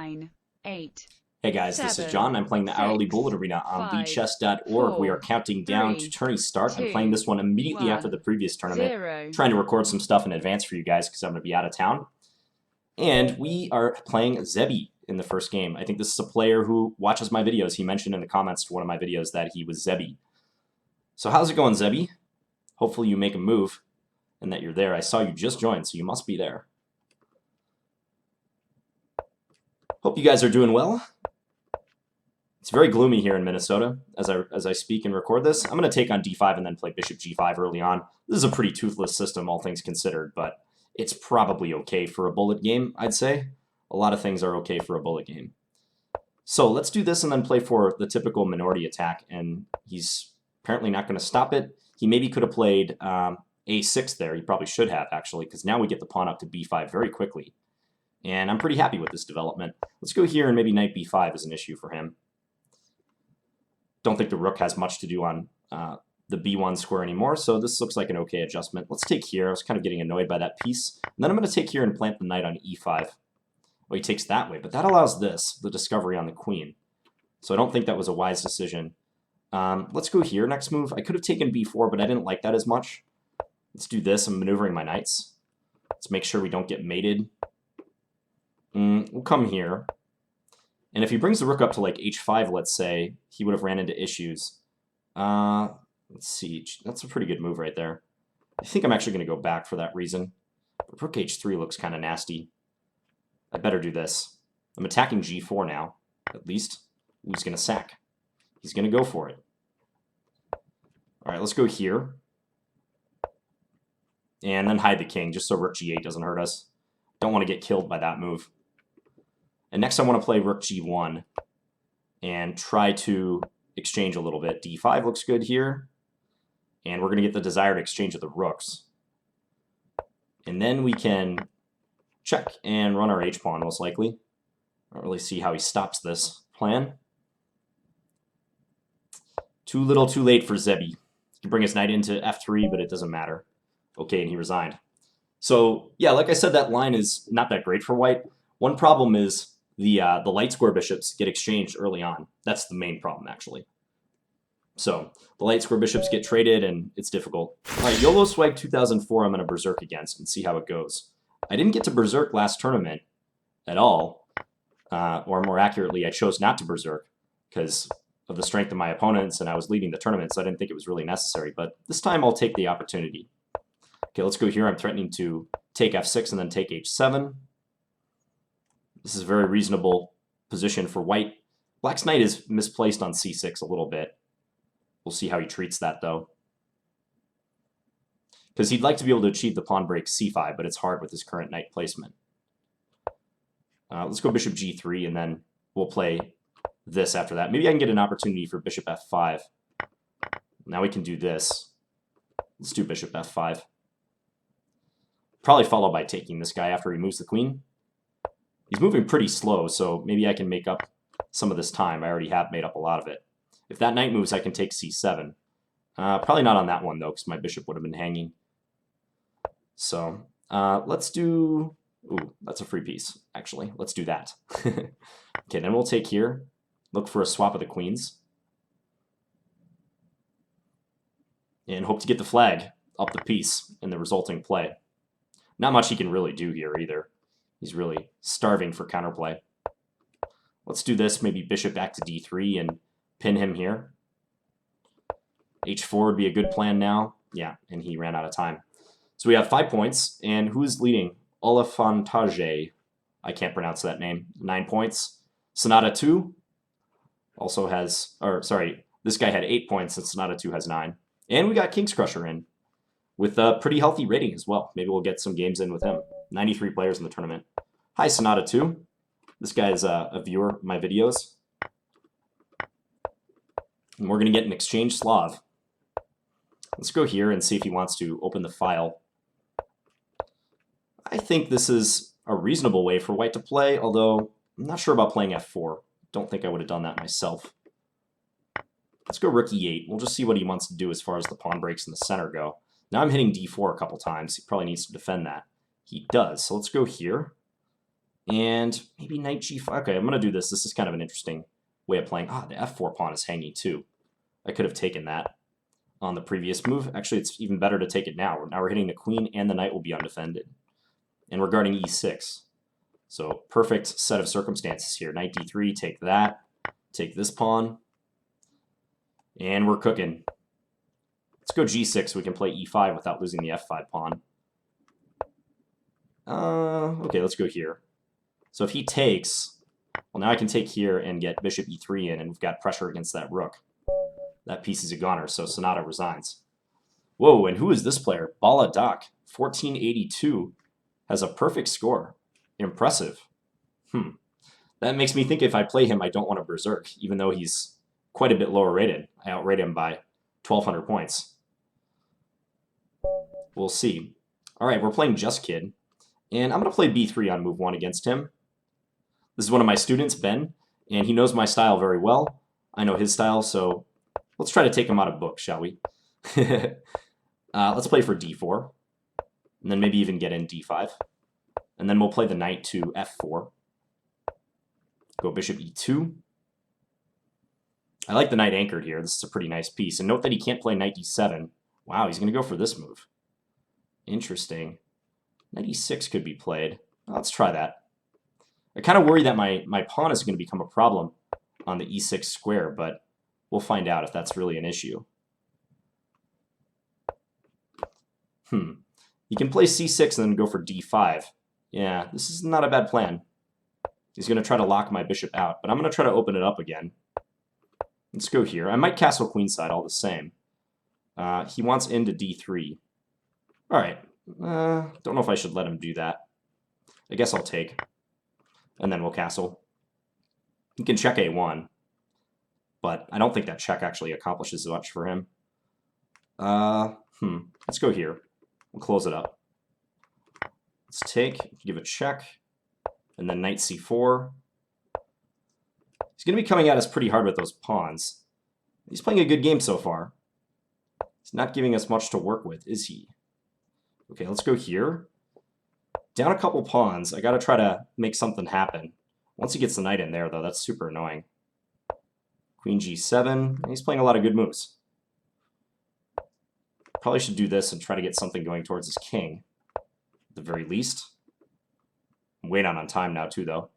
9, 8. Hey guys, this is 7, John. I'm playing the 6, Hourly Bullet Arena on 5, Lichess.org. We are 4, counting down to 3, tourney start. I'm 2, playing this one immediately after 1, the previous tournament. 0. Trying to record some stuff in advance for you guys because I'm going to be out of town. And we are playing Zebie in the first game. I think this is a player who watches my videos. He mentioned in the comments to one of my videos that he was Zebie. So how's it going, Zebie? Hopefully you make a move and that you're there. I saw you just joined, so you must be there. Hope you guys are doing well. It's very gloomy here in Minnesota as I speak and record this. I'm going to take on d5 and then play bishop g5 early on. This is a pretty toothless system, all things considered, but it's probably okay for a bullet game, I'd say. A lot of things are okay for a bullet game. So let's do this and then play for the typical minority attack, and he's apparently not going to stop it. He maybe could have played a6 there. He probably should have, actually, because now we get the pawn up to b5 very quickly. And I'm pretty happy with this development. Let's go here and maybe knight b5 is an issue for him. Don't think the rook has much to do on the b1 square anymore, so this looks like an okay adjustment. Let's take here. I was kind of getting annoyed by that piece. And then I'm going to take here and plant the knight on e5. Well, he takes that way, but that allows this, the discovery on the queen. So I don't think that was a wise decision. Let's go here. Next move, I could have taken b4, but I didn't like that as much. Let's do this. I'm maneuvering my knights. Let's make sure we don't get mated. We'll come here. And if he brings the rook up to like h5, let's say, he would have ran into issues. Let's see. That's a pretty good move right there. I think I'm actually going to go back for that reason. But rook h3 looks kind of nasty. I better do this. I'm attacking g4 now, at least. Ooh, he's going to sack. He's going to go for it. All right, let's go here. And then hide the king, just so rook g8 doesn't hurt us. Don't want to get killed by that move. And next I want to play rook g1 and try to exchange a little bit. d5 looks good here. And we're going to get the desired exchange of the rooks. And then we can check and run our h-pawn, most likely. I don't really see how he stops this plan. Too little, too late for Zebie. He can bring his knight into f3, but it doesn't matter. Okay, and he resigned. So, yeah, like I said, that line is not that great for white. One problem is the light square bishops get exchanged early on. That's the main problem, actually. So, the light square bishops get traded, and it's difficult. All right, YOLO Swag 2004 I'm going to Berserk against and see how it goes. I didn't get to Berserk last tournament at all. Or more accurately, I chose not to Berserk because of the strength of my opponents, and I was leading the tournament, so I didn't think it was really necessary. But this time I'll take the opportunity. Okay, let's go here. I'm threatening to take f6 and then take h7. This is a very reasonable position for white. Black's knight is misplaced on c6 a little bit. We'll see how he treats that, though. Because he'd like to be able to achieve the pawn break c5, but it's hard with his current knight placement. Let's go bishop g3, and then we'll play this after that. Maybe I can get an opportunity for bishop f5. Now we can do this. Let's do bishop f5. Probably followed by taking this guy after he moves the queen. He's moving pretty slow, so maybe I can make up some of this time. I already have made up a lot of it. If that knight moves, I can take c7. Probably not on that one, though, because my bishop would have been hanging. So let's do... Ooh, that's a free piece, actually. Let's do that. Okay, then we'll take here. Look for a swap of the queens. And hope to get the flag up the piece in the resulting play. Not much he can really do here either. He's really starving for counterplay. Let's do this, maybe bishop back to d3 and pin him here. h4 would be a good plan now. Yeah, and he ran out of time. So we have 5 points, and who's leading? Olafantage. I can't pronounce that name. 9 points. Sonata 2 also has, or sorry, this guy had 8 points, and Sonata 2 has 9. And we got King's Crusher in with a pretty healthy rating as well. Maybe we'll get some games in with him. 93 players in the tournament. Hi, Sonata 2. This guy is a viewer of my videos. And we're going to get an exchange Slav. Let's go here and see if he wants to open the file. I think this is a reasonable way for white to play, although I'm not sure about playing f4. Don't think I would have done that myself. Let's go rook e8. We'll just see what he wants to do as far as the pawn breaks in the center go. Now I'm hitting d4 a couple times. He probably needs to defend that. He does. So let's go here. And maybe knight g5. Okay, I'm going to do this. This is kind of an interesting way of playing. Ah, the f4 pawn is hanging too. I could have taken that on the previous move. Actually, it's even better to take it now. Now we're hitting the queen and the knight will be undefended. And we're guarding e6. So perfect set of circumstances here. Knight d3, take that. Take this pawn. And we're cooking. Let's go g6 so we can play e5 without losing the f5 pawn. Okay, let's go here. So if he takes, well, now I can take here and get bishop e3 in, and we've got pressure against that rook. That piece is a goner, so Sonata resigns. Whoa, and who is this player? Bala Dak, 1482, has a perfect score. Impressive. That makes me think if I play him, I don't want to Berserk, even though he's quite a bit lower rated. I outrate him by 1,200 points. We'll see. All right, we're playing Just Kid, and I'm going to play b3 on move 1 against him. This is one of my students, Ben, and he knows my style very well. I know his style, so let's try to take him out of book, shall we? Let's play for d4, and then maybe even get in d5. And then we'll play the knight to f4. Go bishop e2. I like the knight anchored here. This is a pretty nice piece. And note that he can't play knight d7. Wow, he's going to go for this move. Interesting. Knight e6 could be played. Let's try that. I kind of worry that my pawn is going to become a problem on the e6 square, but we'll find out if that's really an issue. He can play c6 and then go for d5. Yeah, this is not a bad plan. He's going to try to lock my bishop out, but I'm going to try to open it up again. Let's go here. I might castle queenside all the same. He wants into d3. All right. Don't know if I should let him do that. I guess I'll take. And then we'll castle. He can check a1. But I don't think that check actually accomplishes much for him. Let's go here. We'll close it up. Let's take, give a check, and then knight c4. He's going to be coming at us pretty hard with those pawns. He's playing a good game so far. He's not giving us much to work with, is he? Okay, let's go here. Down a couple pawns. I got to try to make something happen. Once he gets the knight in there, though, that's super annoying. Queen g7. He's playing a lot of good moves. Probably should do this and try to get something going towards his king, at the very least. I'm way down on time now, too, though.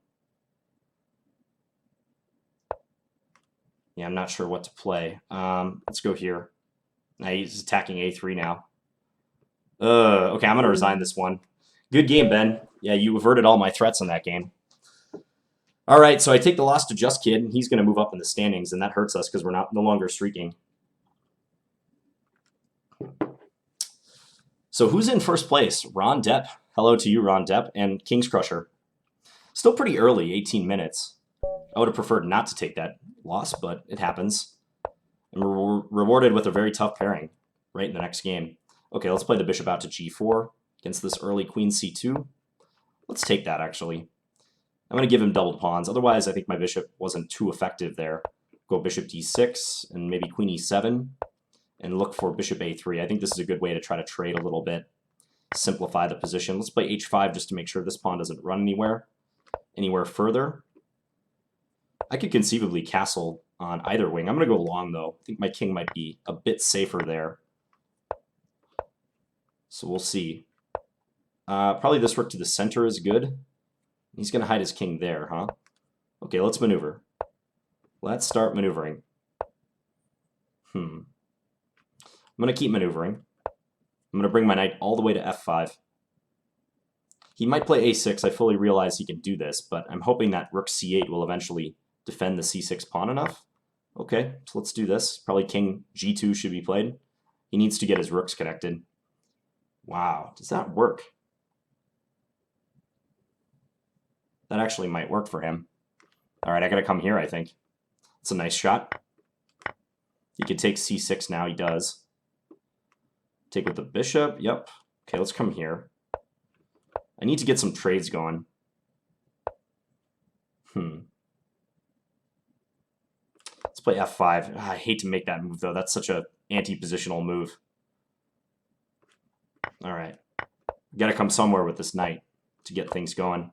Yeah, I'm not sure what to play. Let's go here. Now he's attacking a3 now. Okay, I'm going to resign this one. Good game, Ben. Yeah, you averted all my threats in that game. All right, so I take the loss to Just Kid. He's going to move up in the standings, and that hurts us because we're no longer streaking. So who's in first place? Ron Depp. Hello to you, Ron Depp, and King's Crusher. Still pretty early, 18 minutes. I would have preferred not to take that loss, but it happens. And we're rewarded with a very tough pairing right in the next game. Okay, let's play the bishop out to g4 against this early queen c2. Let's take that, actually. I'm going to give him doubled pawns. Otherwise, I think my bishop wasn't too effective there. Go bishop d6 and maybe queen e7 and look for bishop a3. I think this is a good way to try to trade a little bit, simplify the position. Let's play h5 just to make sure this pawn doesn't run anywhere further. I could conceivably castle on either wing. I'm going to go long, though. I think my king might be a bit safer there. So we'll see. Probably this rook to the center is good. He's going to hide his king there, huh? Okay, let's maneuver. Let's start maneuvering. I'm going to keep maneuvering. I'm going to bring my knight all the way to f5. He might play a6. I fully realize he can do this, but I'm hoping that rook c8 will eventually defend the c6 pawn enough. Okay, so let's do this. Probably king g2 should be played. He needs to get his rooks connected. Wow, does that work? That actually might work for him. All right, I got to come here, I think. It's a nice shot. He could take c6 now. He does. Take with the bishop. Yep. Okay, let's come here. I need to get some trades going. Let's play f5. I hate to make that move, though. That's such a anti-positional move. All right. Got to come somewhere with this knight to get things going.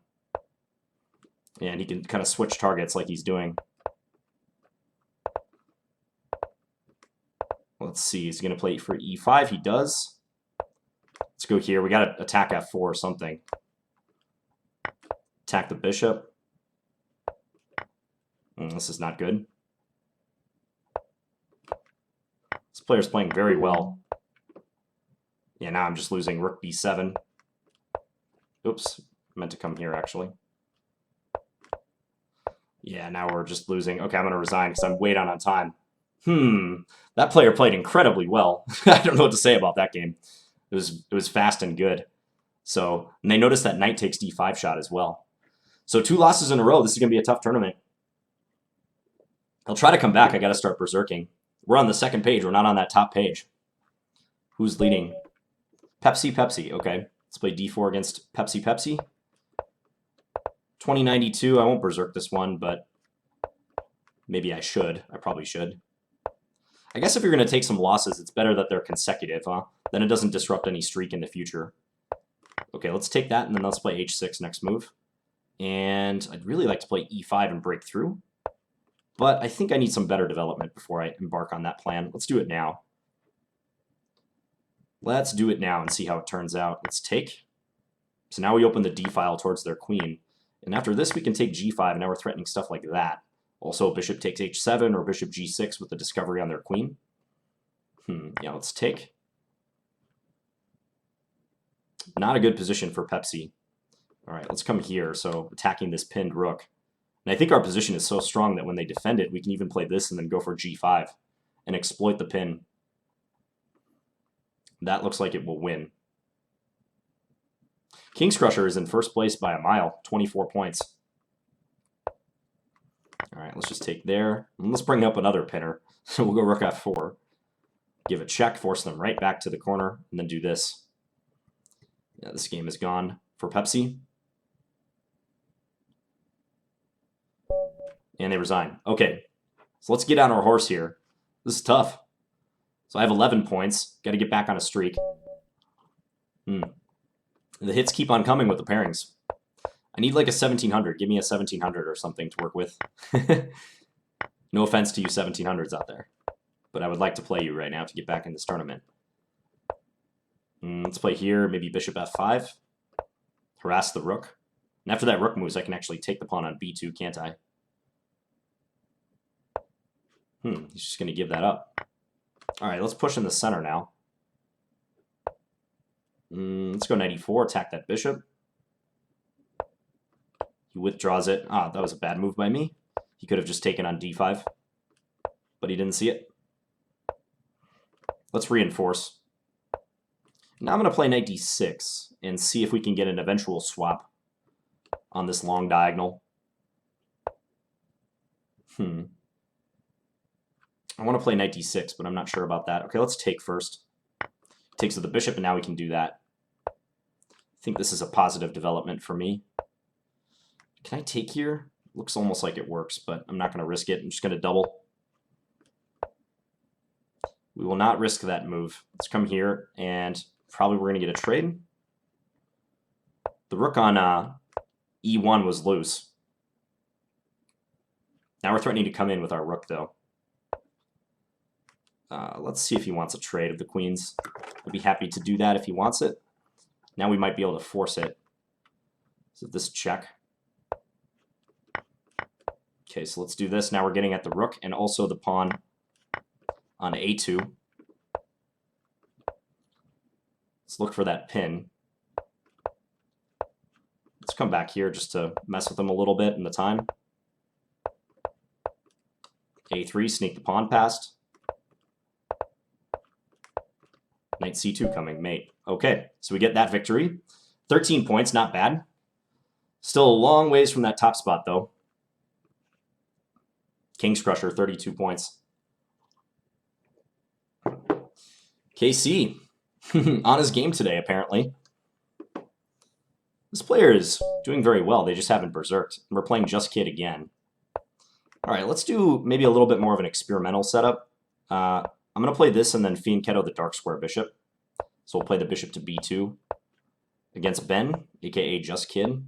And he can kind of switch targets like he's doing. Let's see, he's going to play for e5. He does. Let's go here. We got to attack f4 or something. Attack the bishop. This is not good. This player's playing very well. Yeah, now I'm just losing rook b7. Oops, I meant to come here, actually. Yeah, now we're just losing. Okay, I'm going to resign because I'm way down on time. That player played incredibly well. I don't know what to say about that game. It was fast and good. So, and they noticed that knight takes d5 shot as well. So 2 losses in a row. This is going to be a tough tournament. I'll try to come back. I got to start berserking. We're on the second page. We're not on that top page. Who's leading? Pepsi, Pepsi. Okay. Let's play d4 against Pepsi, Pepsi. 2092. I won't berserk this one, but maybe I should. I probably should. I guess if you're going to take some losses, it's better that they're consecutive, huh? Then it doesn't disrupt any streak in the future. Okay, let's take that, and then let's play h6 next move. And I'd really like to play e5 and break through. But I think I need some better development before I embark on that plan. Let's do it now. Let's do it now and see how it turns out. Let's take. So now we open the d file towards their queen. And after this, we can take g5, and now we're threatening stuff like that. Also, bishop takes h7 or bishop g6 with the discovery on their queen. Yeah, let's take. Not a good position for Pepsi. All right, let's come here. So attacking this pinned rook. And I think our position is so strong that when they defend it, we can even play this and then go for g5 and exploit the pin. That looks like it will win. King's Crusher is in first place by a mile, 24 points. All right, let's just take there. And let's bring up another pinner. So we'll go rook f4. Give a check, force them right back to the corner, and then do this. Yeah, this game is gone for Pepsi. And they resign. Okay, so let's get on our horse here. This is tough. So I have 11 points. Got to get back on a streak. The hits keep on coming with the pairings. I need like a 1700. Give me a 1700 or something to work with. No offense to you 1700s out there. But I would like to play you right now to get back in this tournament. Let's play here. Maybe bishop f5. Harass the rook. And after that rook moves, I can actually take the pawn on b2, can't I? He's just going to give that up. All right, let's push in the center now. Let's go knight e4, attack that bishop. He withdraws it. Ah, that was a bad move by me. He could have just taken on d5, but he didn't see it. Let's reinforce. Now I'm going to play knight d6 and see if we can get an eventual swap on this long diagonal. I want to play knight d6, but I'm not sure about that. Okay, let's take first. Takes with the bishop, and now we can do that. I think this is a positive development for me. Can I take here? Looks almost like it works, but I'm not going to risk it. I'm just going to double. We will not risk that move. Let's come here, and probably we're going to get a trade. The rook on e1 was loose. Now we're threatening to come in with our rook, though. Let's see if he wants a trade of the queens. I'd be happy to do that if he wants it. Now we might be able to force it. So this check. Okay, so let's do this. Now we're getting at the rook and also the pawn on a2. Let's look for that pin. Let's come back here just to mess with them a little bit in the time. a3, sneak the pawn past. Knight c2 coming, mate. Okay, so we get that victory. 13 points, not bad. Still a long ways from that top spot, though. King's Crusher, 32 points. KC, on his game today, apparently. This player is doing very well. They just haven't berserked. We're playing Just Kid again. All right, let's do maybe a little bit more of an experimental setup. I'm going to play this and then Fianchetto the dark square bishop. So we'll play the bishop to b2 against Ben, a.k.a. Just Kid.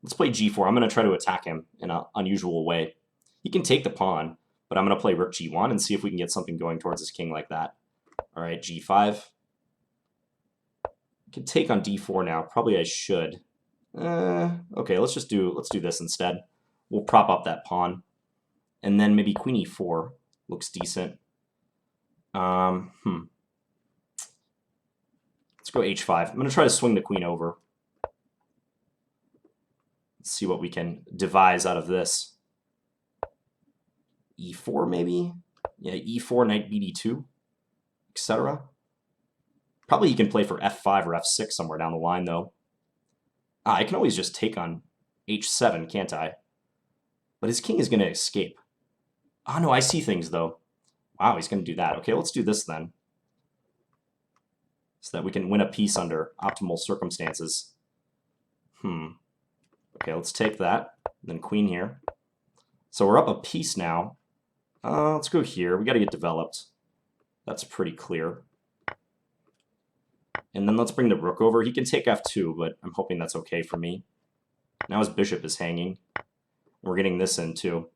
Let's play g4. I'm going to try to attack him in an unusual way. He can take the pawn, but I'm going to play rook g1 and see if we can get something going towards his king like that. All right, g5. I can take on d4 now. Probably I should. Okay, let's do this instead. We'll prop up that pawn. And then maybe queen e4 looks decent. Let's go h5. I'm going to try to swing the queen over. Let's see what we can devise out of this. e4 maybe? Yeah, e4, knight bd2, etc. Probably he can play for f5 or f6 somewhere down the line, though. I can always just take on h7, can't I? But his king is going to escape. Oh, no, I see things, though. Wow, he's going to do that. Okay, let's do this then. So that we can win a piece under optimal circumstances. Okay, let's take that. Then queen here. So we're up a piece now. Let's go here. We got to get developed. That's pretty clear. And then let's bring the rook over. He can take f2, but I'm hoping that's okay for me. Now his bishop is hanging. We're getting this in, too.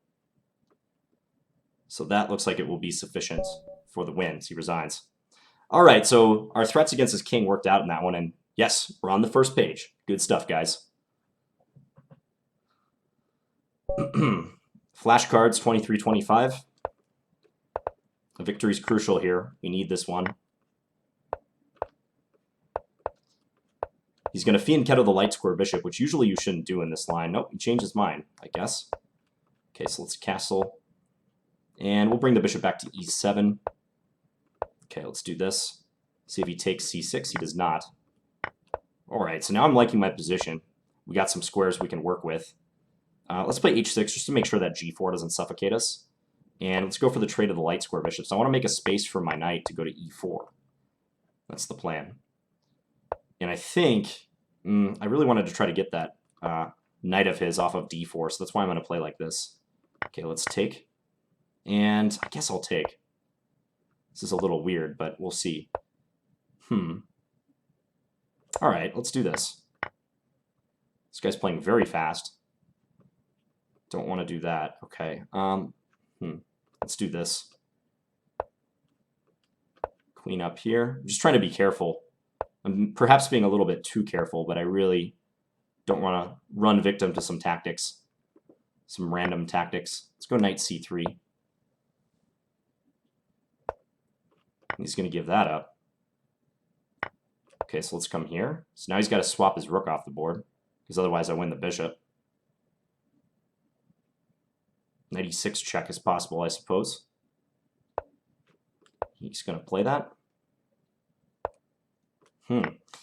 So that looks like it will be sufficient for the win. So he resigns. All right, so our threats against his king worked out in that one. And yes, we're on the first page. Good stuff, guys. Flashcards 23-25. A victory is crucial here. We need this one. He's going to fiend kettle the light square bishop, which usually you shouldn't do in this line. Nope, he changed his mind, I guess. Okay, so let's castle. And we'll bring the bishop back to e7. Okay, let's do this. See if he takes c6. He does not. All right, so now I'm liking my position. We got some squares we can work with. Let's play h6 just to make sure that g4 doesn't suffocate us. And let's go for the trade of the light square bishop. So I want to make a space for my knight to go to e4. That's the plan. And I think I really wanted to try to get that knight of his off of d4, so that's why I'm going to play like this. Okay, let's take. And I guess I'll take. This is a little weird, but we'll see. All right, let's do this. This guy's playing very fast. Don't want to do that. Okay. Let's do this. Queen up here. I'm just trying to be careful. I'm perhaps being a little bit too careful, but I really don't want to run victim to some tactics. Some random tactics. Let's go knight c3. He's going to give that up. Okay, so let's come here. So now he's got to swap his rook off the board, because otherwise I win the bishop. Knight e6 check is possible, I suppose. He's going to play that.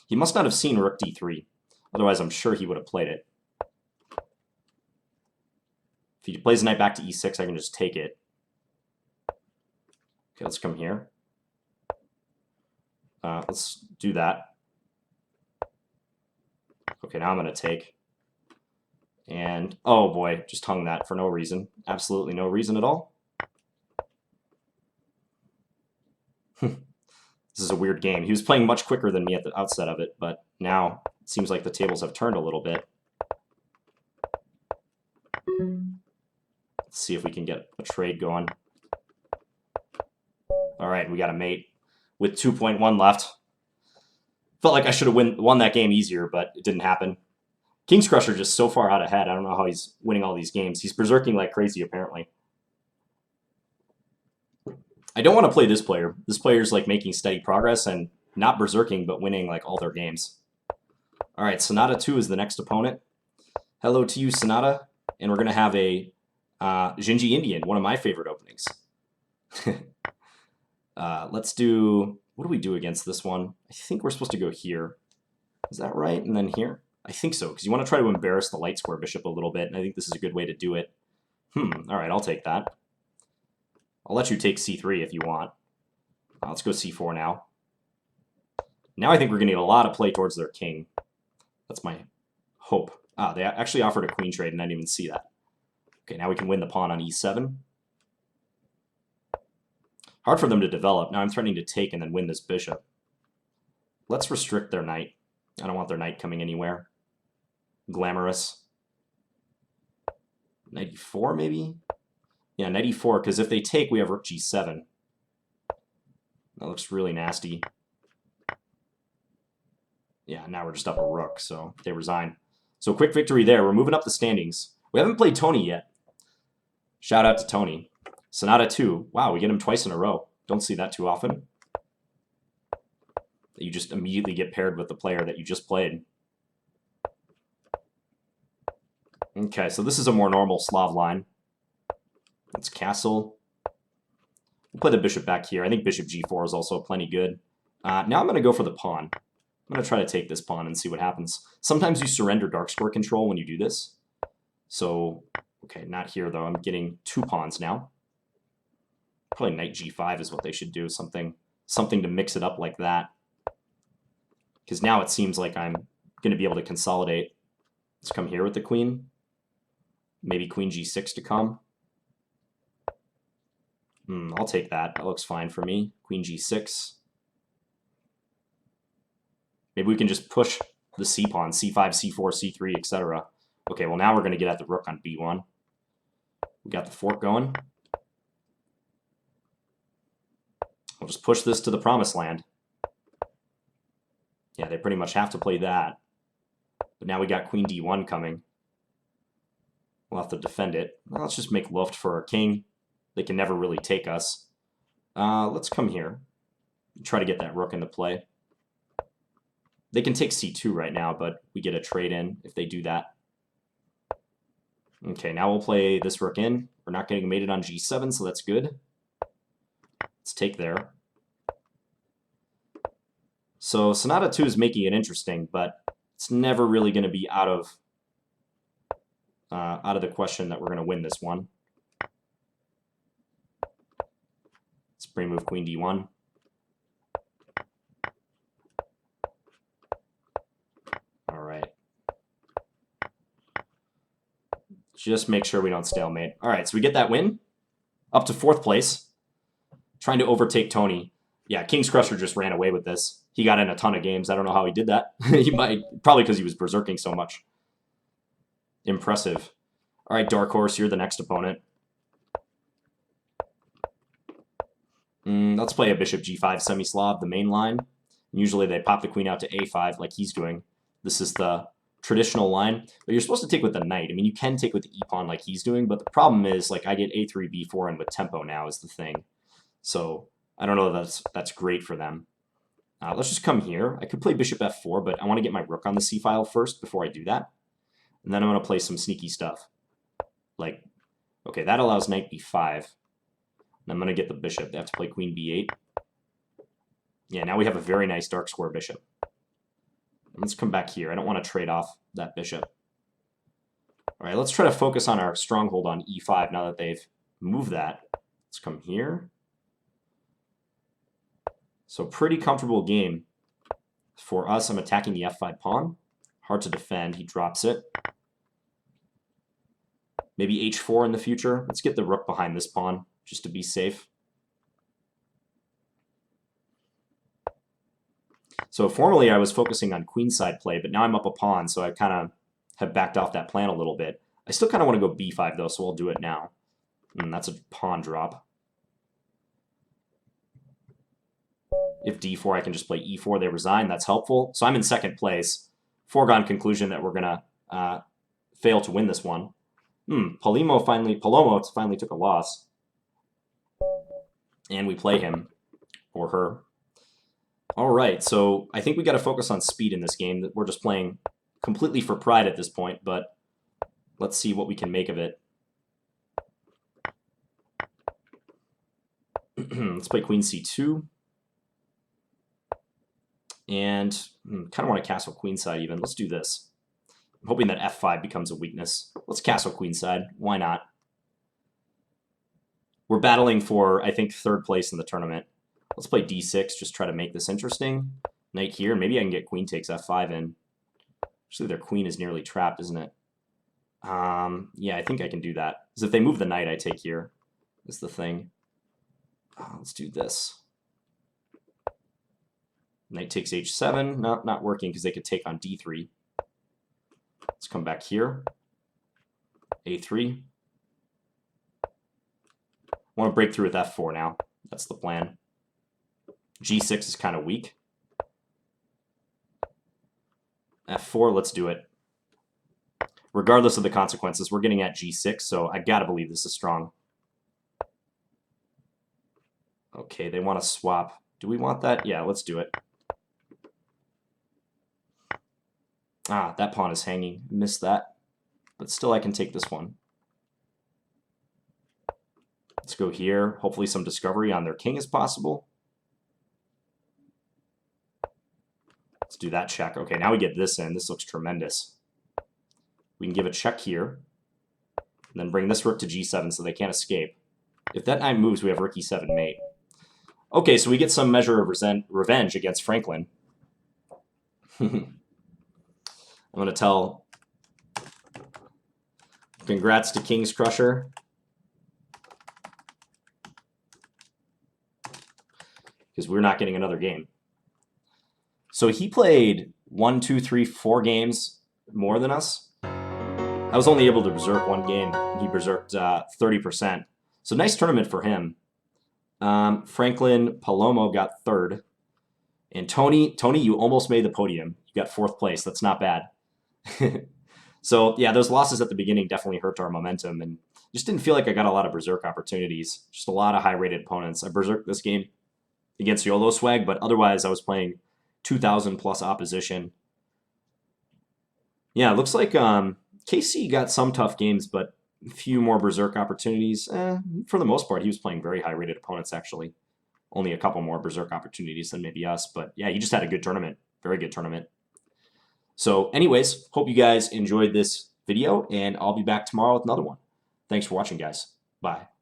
He must not have seen rook d3. Otherwise, I'm sure he would have played it. If he plays knight back to e6, I can just take it. Okay, let's come here. Let's do that. Okay, now I'm going to take. And, oh boy, just hung that for no reason. Absolutely no reason at all. This is a weird game. He was playing much quicker than me at the outset of it, but now it seems like the tables have turned a little bit. Let's see if we can get a trade going. All right, we got a mate with 2.1 left. Felt like I should have won that game easier, but it didn't happen. King's Crusher just so far out ahead. I don't know how he's winning all these games. He's berserking like crazy, apparently. I don't want to play this player. This player's like making steady progress and not berserking, but winning like all their games. All right, Sonata 2 is the next opponent. Hello to you, Sonata. And we're going to have a Jinji Indian, one of my favorite openings. Let's do... What do we do against this one? I think we're supposed to go here. Is that right? And then here? I think so, because you want to try to embarrass the light square bishop a little bit, and I think this is a good way to do it. All right, I'll take that. I'll let you take c3 if you want. Let's go c4 now. Now I think we're going to get a lot of play towards their king. That's my hope. They actually offered a queen trade, and I didn't even see that. Okay, now we can win the pawn on e7. Hard for them to develop. Now I'm threatening to take and then win this bishop. Let's restrict their knight. I don't want their knight coming anywhere. Glamorous. Knight e4 maybe? Yeah, knight e4, because if they take, we have rook g7. That looks really nasty. Yeah, now we're just up a rook, so they resign. So quick victory there. We're moving up the standings. We haven't played Tony yet. Shout out to Tony. Sonata 2. Wow, we get him twice in a row. Don't see that too often. You just immediately get paired with the player that you just played. Okay, so this is a more normal Slav line. It's castle. We'll play the bishop back here. I think bishop g4 is also plenty good. Now I'm going to go for the pawn. I'm going to try to take this pawn and see what happens. Sometimes you surrender dark square control when you do this. So, okay, not here though. I'm getting 2 pawns now. Probably knight g5 is what they should do. Something to mix it up like that. Because now it seems like I'm going to be able to consolidate. Let's come here with the queen. Maybe queen g6 to come. I'll take that. That looks fine for me. Queen g6. Maybe we can just push the c-pawn, c5, c4, c3, etc. Okay, well now we're going to get at the rook on b1. We got the fork going. We'll just push this to the promised land. Yeah, they pretty much have to play that. But now we got queen d1 coming. We'll have to defend it. Well, let's just make luft for our king. They can never really take us. Let's come here. Try to get that rook into play. They can take c2 right now, but we get a trade in if they do that. Okay, now we'll play this rook in. We're not getting mated on g7, so that's good. Let's take there. So Sonata 2 is making it interesting, but it's never really going to be out of the question that we're going to win this one. Let's pre-move queen d1. All right. Just make sure we don't stalemate. All right, so we get that win. Up to 4th place. Trying to overtake Tony. Yeah, King's Crusher just ran away with this. He got in a ton of games. I don't know how he did that. Probably because he was berserking so much. Impressive. All right, Dark Horse, you're the next opponent. Let's play a bishop g5 semi-Slav, the main line. Usually they pop the queen out to a5 like he's doing. This is the traditional line. But you're supposed to take with the knight. I mean, you can take with the e-pawn like he's doing, but the problem is, like, I get a3, b4, and with tempo now is the thing. So I don't know if that's great for them. Let's just come here. I could play bishop f4, but I want to get my rook on the c-file first before I do that. And then I'm going to play some sneaky stuff. Like, okay, that allows knight b5. And I'm going to get the bishop. They have to play queen b8. Yeah, now we have a very nice dark square bishop. Let's come back here. I don't want to trade off that bishop. All right, let's try to focus on our stronghold on e5 now that they've moved that. Let's come here. So pretty comfortable game. For us, I'm attacking the f5 pawn. Hard to defend. He drops it. Maybe h4 in the future. Let's get the rook behind this pawn just to be safe. So formerly I was focusing on queenside play, but now I'm up a pawn, so I kind of have backed off that plan a little bit. I still kind of want to go b5 though, so I'll do it now. That's a pawn drop. If d4, I can just play e4. They resign. That's helpful. So I'm in 2nd place. Foregone conclusion that we're going to fail to win this one. Palomo finally took a loss. And we play him or her. All right, so I think we got to focus on speed in this game. We're just playing completely for pride at this point, but let's see what we can make of it. Let's play queen c2. And kind of want to castle queenside even. Let's do this. I'm hoping that f5 becomes a weakness. Let's castle queenside. Why not? We're battling for, I think, 3rd place in the tournament. Let's play d6, just try to make this interesting. Knight here. Maybe I can get queen takes f5 in. Actually, their queen is nearly trapped, isn't it? Yeah, I think I can do that. Because if they move the knight, I take here. Is the thing. Let's do this. Knight takes h7. No, not working because they could take on d3. Let's come back here. a3. want to break through with f4 now. That's the plan. g6 is kind of weak. f4, let's do it. Regardless of the consequences, we're getting at g6, so I gotta believe this is strong. Okay, they want to swap. Do we want that? Yeah, let's do it. Ah, that pawn is hanging. Missed that. But still, I can take this one. Let's go here. Hopefully some discovery on their king is possible. Let's do that check. Okay, now we get this in. This looks tremendous. We can give a check here. And then bring this rook to g7 so they can't escape. If that knight moves, we have rook e7 mate. Okay, so we get some measure of revenge against Franklin. I'm going to tell congrats to King's Crusher. Because we're not getting another game. So he played 1, 2, 3, 4 games more than us. I was only able to berserk one game. He berserked 30%. So nice tournament for him. Franklin Palomo got 3rd. And Tony, you almost made the podium. You got 4th place. That's not bad. So, yeah, those losses at the beginning definitely hurt our momentum. And just didn't feel like I got a lot of berserk opportunities. Just a lot of high-rated opponents. I berserked this game against YOLO Swag, but otherwise I was playing 2,000 plus opposition. Yeah, it looks like KC got some tough games, but a few more berserk opportunities. For the most part, he was playing very high-rated opponents, actually. Only a couple more berserk opportunities than maybe us, but yeah, he just had a good tournament. Very good tournament. So anyways, hope you guys enjoyed this video, and I'll be back tomorrow with another one. Thanks for watching, guys. Bye.